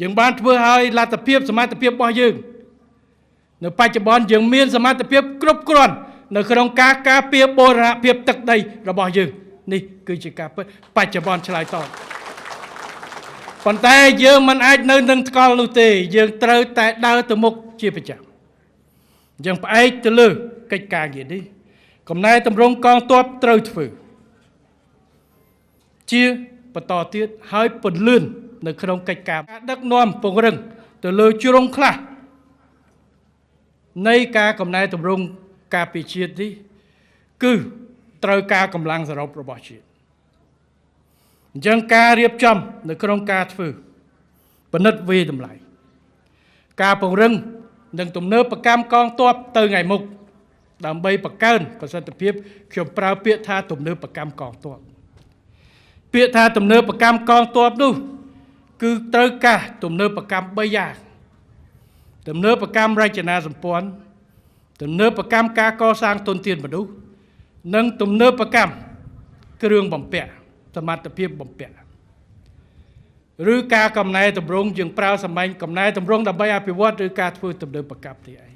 យើងបានធ្វើឲ្យលទ្ធភាពសមត្ថភាពរបស់យើងនៅបច្ចុប្បន្នយើងមានសមត្ថភាពគ្រប់គ្រាន់នៅក្នុងការការពារបូរណភាពទឹកដីរបស់យើងនេះគឺជាការពិតបច្ចុប្បន្នឆ្លើយតបប៉ុន្តែយើងមិនអាចនៅនឹងថ្កល់នោះទេយើងត្រូវតែដើរទៅមុខជាប្រចាំយើងផ្អែកទៅលើកិច្ចការងារនេះកំណែតម្រង់កងទ័ពត្រូវធ្វើជាបន្តទៀតហើយពន្លឿននៅក្នុងកិច្ចការដឹកនាំពង្រឹងទៅលើជ្រុងខ្លះនៃការកំណែតម្រង់ការពារជាតិនេះគឺត្រូវការកម្លាំងសរុបរបស់ជាតិអញ្ចឹងការរៀបចំនៅក្នុងការធ្វើពិនិត្យវិយតម្លៃការពង្រឹងនិងទំនើបកម្មកងទ័ពទៅថ្ងៃមុខដើម្បីបង្កើនប្រសិទ្ធភាពខ្ញុំប្រើពាក្យថាទំនើបកម្មកងទ័ពពាក្យថាទំនើបកម្មកងទ័ពនោះគឺត្រូវការទំនើបកម្ម3យ៉ាងទំនើបកម្មរចនាសម្ព័ន្ធទំនើបកម្មការកសាងទុនធានមនុស្សនិងទំនើបកម្មគ្រឿងបំពាក់សមត្ថភាពបំពាក់ឬការកំណែតម្រង់យើងប្រើសម្ដែងកំណែតម្រង់ដើម្បីអភិវឌ្ឍឬការធ្វើទំនើបកម្មនេះឯង